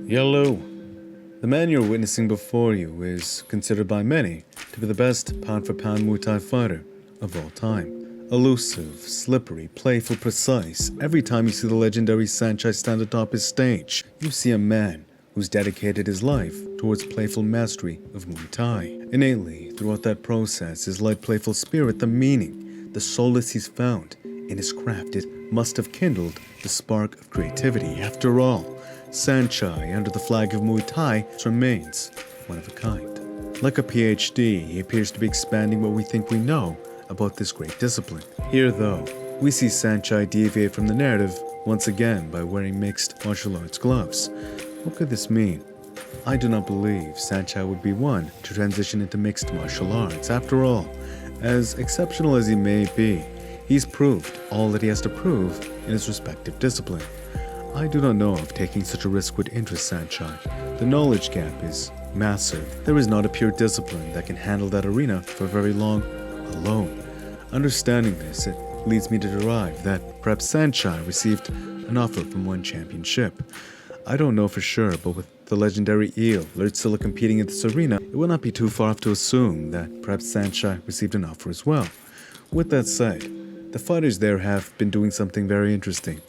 Yellow. The man you're witnessing before you is considered by many to be the best pound-for-pound Muay Thai fighter of all time. Elusive, slippery, playful, precise. Every time you see the legendary Sanchai stand atop his stage, you see a man who's dedicated his life towards playful mastery of Muay Thai. Innately, throughout that process, his light, playful spirit, the meaning, the solace he's found in his craft, it must have kindled the spark of creativity. After all, Sanchai, under the flag of Muay Thai, remains one of a kind. Like a PhD, he appears to be expanding what we think we know about this great discipline. Here, though, we see Sanchai deviate from the narrative once again by wearing mixed martial arts gloves. What could this mean? I do not believe Sanchai would be one to transition into mixed martial arts. After all, as exceptional as he may be, he's proved all that he has to prove in his respective discipline. I do not know if taking such a risk would interest Sanchai. The knowledge gap is massive. There is not a pure discipline that can handle that arena for very long alone. Understanding this, it leads me to derive that perhaps Sanchai received an offer from one championship. I don't know for sure, but with the legendary eel Lertzilla competing in this arena, it would not be too far off to assume that perhaps Sanchai received an offer as well. With that said, the fighters there have been doing something very interesting.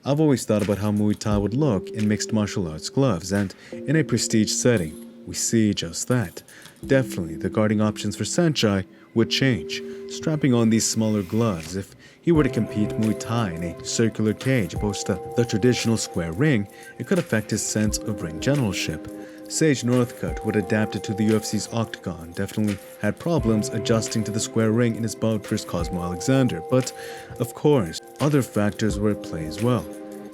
I've always thought about how Muay Thai would look in mixed martial arts gloves, and in a prestige setting, we see just that. Definitely, the guarding options for Sanchai would change. Strapping on these smaller gloves, if he were to compete Muay Thai in a circular cage opposed to the traditional square ring, it could affect his sense of ring generalship. Sage Northcutt, who had adapted to the UFC's octagon, definitely had problems adjusting to the square ring in his bout versus Cosmo Alexander, but of course, other factors were at play as well.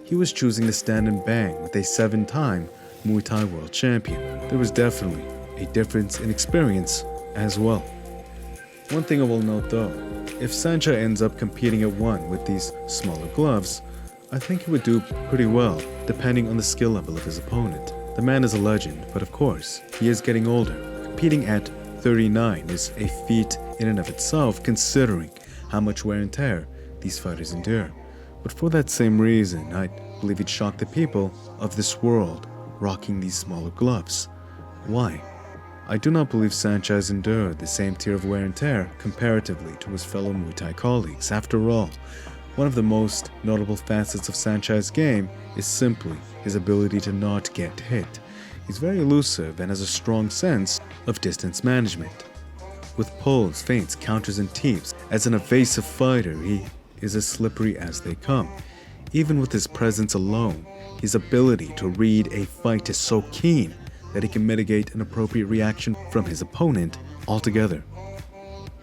He was choosing to stand and bang with a 7-time Muay Thai world champion. There was definitely a difference in experience as well. One thing I will note though, if Sanchai ends up competing at one with these smaller gloves, I think he would do pretty well, depending on the skill level of his opponent. The man is a legend, but of course, he is getting older. Competing at 39 is a feat in and of itself, considering how much wear and tear these fighters endure. But for that same reason, I believe he'd shock the people of this world rocking these smaller gloves. Why? I do not believe Sanchai has endured the same tier of wear and tear comparatively to his fellow Muay Thai colleagues. After all, one of the most notable facets of Sanchai's game is simply his ability to not get hit. He's very elusive and has a strong sense of distance management. With pulls, feints, counters, and teeps, as an evasive fighter, he is as slippery as they come. Even with his presence alone, his ability to read a fight is so keen that he can mitigate an appropriate reaction from his opponent altogether.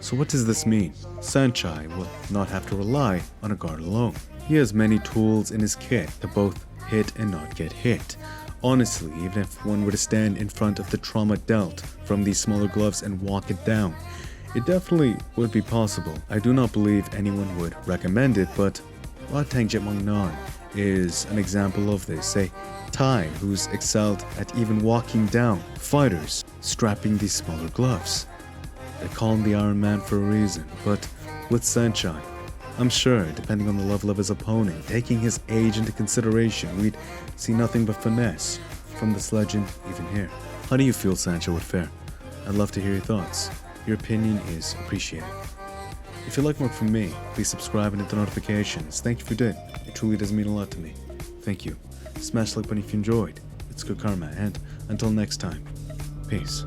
So what does this mean? Sanchai will not have to rely on a guard alone. He has many tools in his kit to both hit and not get hit. Honestly, even if one were to stand in front of the trauma dealt from these smaller gloves and walk it down, it definitely would be possible. I do not believe anyone would recommend it, but Ratangjet Mongnan is an example of this, a Thai who's excelled at even walking down fighters strapping these smaller gloves. They call him the Iron Man for a reason, but with Sanchai, I'm sure, depending on the level of his opponent, taking his age into consideration, we'd see nothing but finesse from this legend even here. How do you feel Sanchai would fare? I'd love to hear your thoughts. Your opinion is appreciated. If you like more from me, please subscribe and hit the notifications. Thank you if you did. It truly does mean a lot to me. Thank you. Smash the like button if you enjoyed. It's good karma, and until next time, peace.